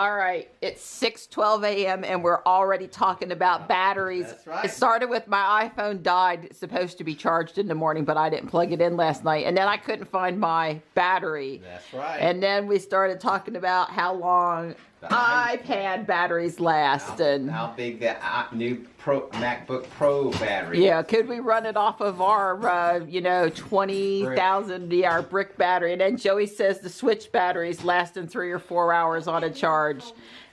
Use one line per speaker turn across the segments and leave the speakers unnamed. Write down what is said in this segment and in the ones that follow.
All right, it's 6:12 a.m. and we're already talking about batteries.
That's right.
It started with my iPhone died. It's supposed to be charged in the morning, but I didn't plug it in last night. And then I couldn't find my battery.
That's right.
And then we started talking about how long iPad batteries last.
How big the new MacBook Pro battery.
Yeah, could we run it off of our, 20,000 our brick battery? And then Joey says the Switch battery's lasting 3 or 4 hours on a charge.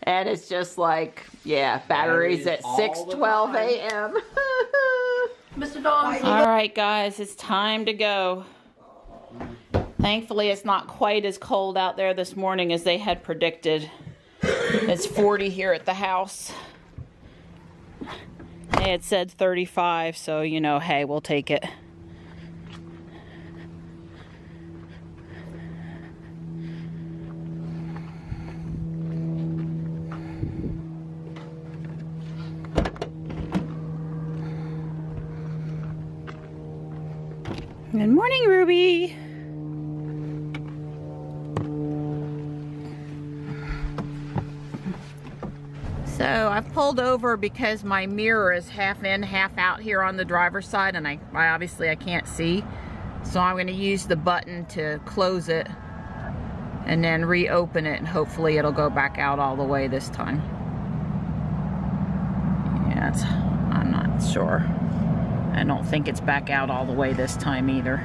And it's just like, yeah, batteries at 6:12 a.m.
Mr. Dawes.
All right, guys, it's time to go. Thankfully, it's not quite as cold out there this morning as they had predicted. It's 40 here at the house. They had said 35, so, hey, we'll take it. Good morning, Ruby. So I've pulled over because my mirror is half in, half out here on the driver's side, and I obviously can't see. So I'm going to use the button to close it and then reopen it, and hopefully it'll go back out all the way this time. Yeah, I'm not sure. I don't think it's back out all the way this time either.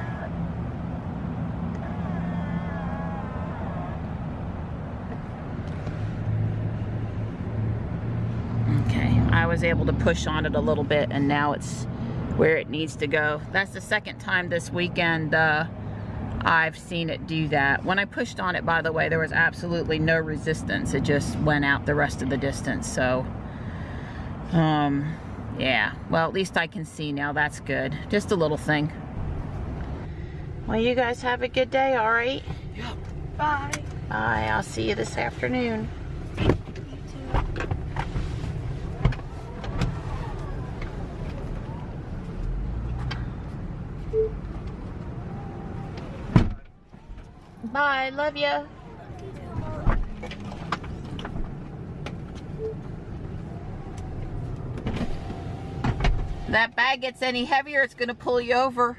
I was able to push on it a little bit, and now it's where it needs to go. That's the second time this weekend I've seen it do that. When I pushed on it, by the way, there was absolutely no resistance. It just went out the rest of the distance. So yeah, well, at least I can see now. That's good. Just a little thing. Well, you guys have a good day. All right?
Yep. Bye.
Bye. I'll see you this afternoon. Bye, love you. If that bag gets any heavier, it's gonna pull you over.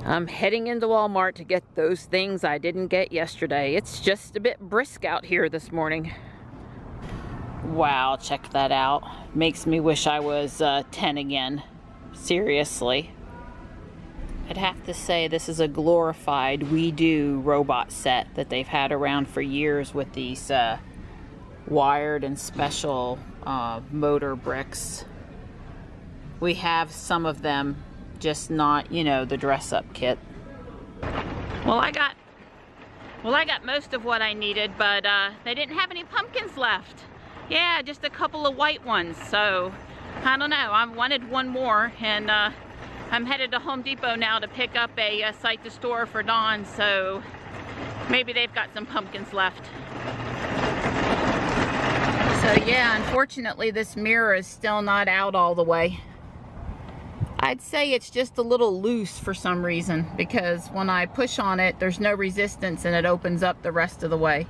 I'm heading into Walmart to get those things I didn't get yesterday. It's just a bit brisk out here this morning. Wow, check that out. Makes me wish I was 10 again. Seriously. I'd have to say this is a glorified WeDo robot set that they've had around for years with these wired and special motor bricks. We have some of them, just not, you know, the dress-up kit. Well, I got most of what I needed, but they didn't have any pumpkins left. Yeah, just a couple of white ones. So I don't know. I wanted one more, and I'm headed to Home Depot now to pick up a site to store for Dawn. So maybe they've got some pumpkins left. So yeah, unfortunately this mirror is still not out all the way. I'd say it's just a little loose for some reason, because when I push on it, there's no resistance and it opens up the rest of the way.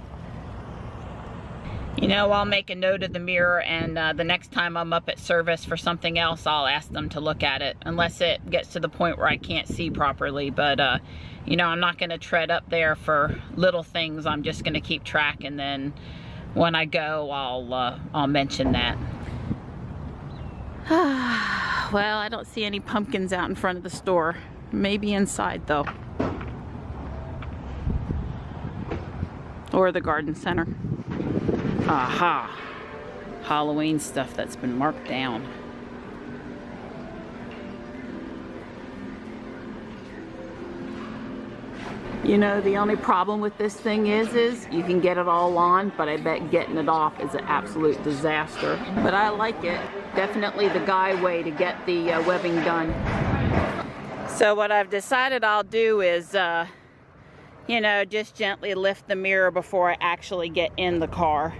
You know, I'll make a note of the mirror, and the next time I'm up at service for something else, I'll ask them to look at it, unless it gets to the point where I can't see properly. But you know, I'm not going to tread up there for little things. I'm just going to keep track, and then when I go, I'll mention that. Well, I don't see any pumpkins out in front of the store. Maybe inside though. Or the garden center. Aha! Halloween stuff that's been marked down. You know, the only problem with this thing is you can get it all on, but I bet getting it off is an absolute disaster. But I like it. Definitely the guy way to get the webbing done. So what I've decided I'll do is, you know, just gently lift the mirror before I actually get in the car,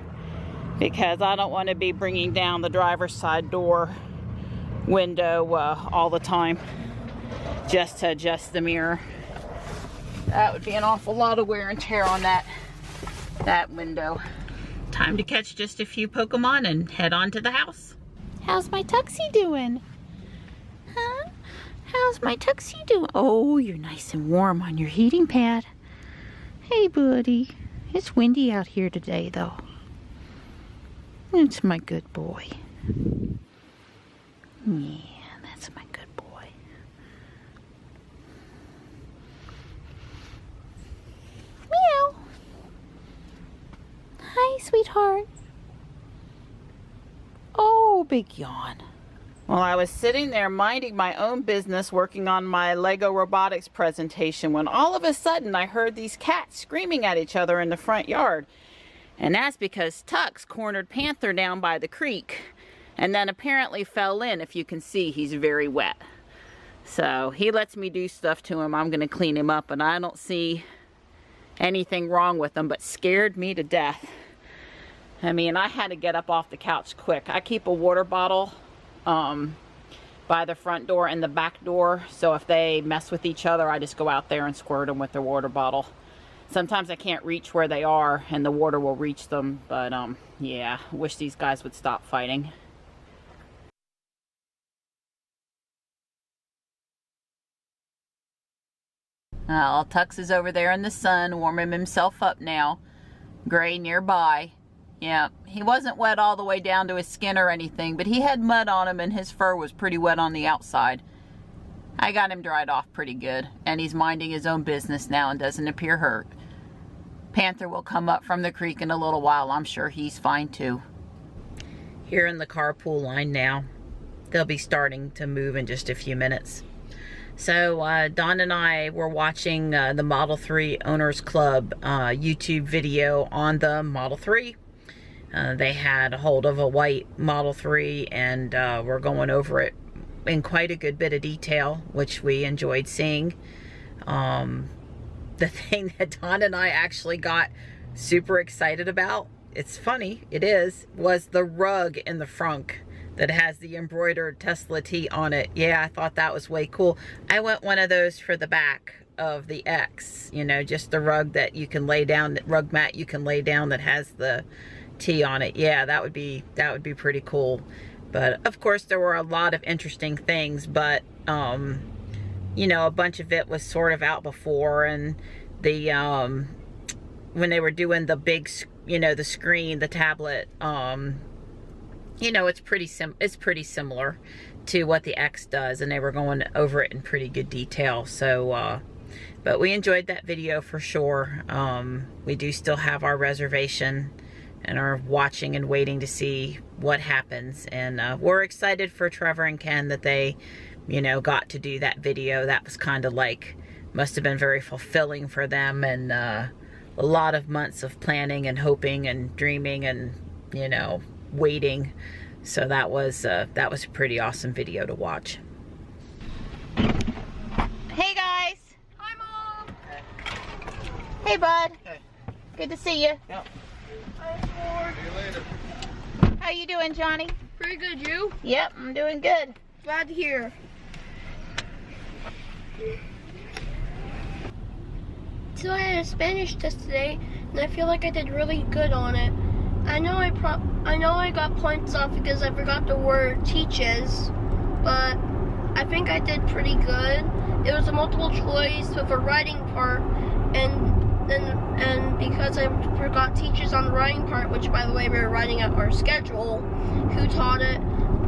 because I don't want to be bringing down the driver's side door window all the time just to adjust the mirror. That would be an awful lot of wear and tear on that window. Time to catch just a few Pokemon and head on to the house. How's my Tuxie doing? Huh? How's my Tuxie doing? Oh, you're nice and warm on your heating pad. Hey, buddy. It's windy out here today, though. It's my good boy. Yeah, that's my good boy. Meow. Hi, sweetheart. Oh, big yawn. Well, I was sitting there minding my own business, working on my WYMLA Robotics presentation, when all of a sudden I heard these cats screaming at each other in the front yard. And that's because Tux cornered Panther down by the creek and then apparently fell in. If you can see, he's very wet. So he lets me do stuff to him. I'm going to clean him up, and I don't see anything wrong with him, but scared me to death. I mean, I had to get up off the couch quick. I keep a water bottle by the front door and the back door, so if they mess with each other, I just go out there and squirt them with the water bottle. Sometimes I can't reach where they are and the water will reach them, but yeah, I wish these guys would stop fighting. Tux is over there in the sun, warming himself up now. Gray nearby. Yeah, he wasn't wet all the way down to his skin or anything, but he had mud on him and his fur was pretty wet on the outside. I got him dried off pretty good, and he's minding his own business now and doesn't appear hurt. Panther will come up from the creek in a little while. I'm sure he's fine too. Here in the carpool line now. They'll be starting to move in just a few minutes. So Dawn and I were watching the Model 3 Owners Club YouTube video on the Model 3. They had a hold of a white Model 3 and we're going over it in quite a good bit of detail, which we enjoyed seeing. The thing that Dawn and I actually got super excited about, it's funny, it is, was the rug in the front that has the embroidered Tesla T on it. Yeah, I thought that was way cool. I want one of those for the back of the X, you know, just the rug that you can lay down, rug mat you can lay down that has the T on it. Yeah, that would be pretty cool. But of course there were a lot of interesting things, but you know, a bunch of it was sort of out before, and the when they were doing the big, you know, the screen, the tablet, you know, it's pretty similar to what the X does, and they were going over it in pretty good detail. So but we enjoyed that video for sure. We do still have our reservation and are watching and waiting to see what happens. And we're excited for Trevor and Ken that they, you know, got to do that video. That was kind of like, must have been very fulfilling for them, and a lot of months of planning and hoping and dreaming and, you know, waiting. So that was a pretty awesome video to watch. Hey guys.
Hi, Mom.
Hey bud.
Hey.
Good to see you.
Yep.
Hi, Ford.
See you later.
How you doing, Johnny?
Pretty good, you?
Yep, I'm doing good.
Glad to hear. So I had a Spanish test today, and I feel like I did really good on it. I know I got points off because I forgot the word teaches, but I think I did pretty good. It was a multiple choice with a writing part, and because I forgot teaches on the writing part, which by the way we were writing out our schedule, who taught it,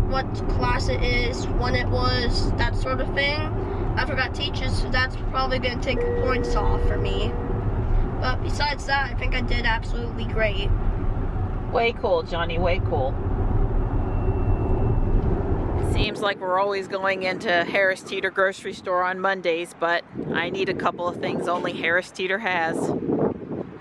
what class it is, when it was, that sort of thing. I forgot teaches, so that's probably going to take points off for me. But besides that, I think I did absolutely great.
Way cool, Johnny, way cool. Seems like we're always going into Harris Teeter grocery store on Mondays, but I need a couple of things only Harris Teeter has.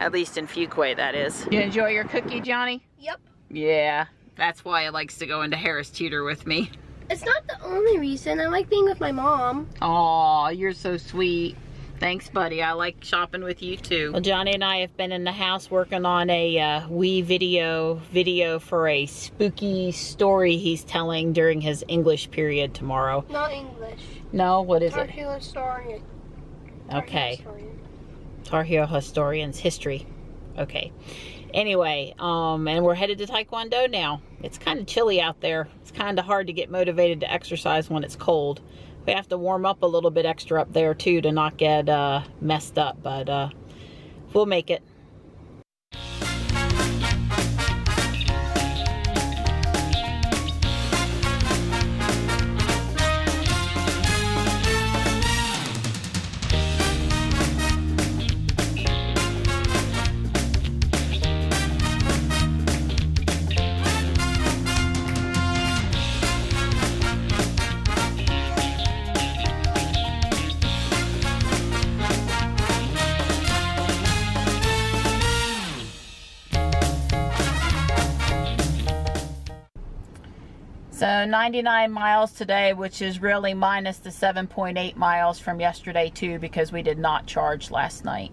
At least in Fuquay, that is. You enjoy your cookie, Johnny?
Yep.
Yeah, that's why he likes to go into Harris Teeter with me.
It's not the only reason. I like being with my mom.
Aw, you're so sweet. Thanks, buddy. I like shopping with you too. Well, Johnny and I have been in the house working on a wee video for a spooky story he's telling during his English period tomorrow.
Not English.
No, what is
Tar
it?
Heel historian.
Okay. Tar Heel historian's history. Okay. Anyway, and we're headed to Taekwondo now. It's kind of chilly out there. It's kind of hard to get motivated to exercise when it's cold. We have to warm up a little bit extra up there too to not get messed up, but we'll make it. So 99 miles today, which is really minus the 7.8 miles from yesterday too, because we did not charge last night.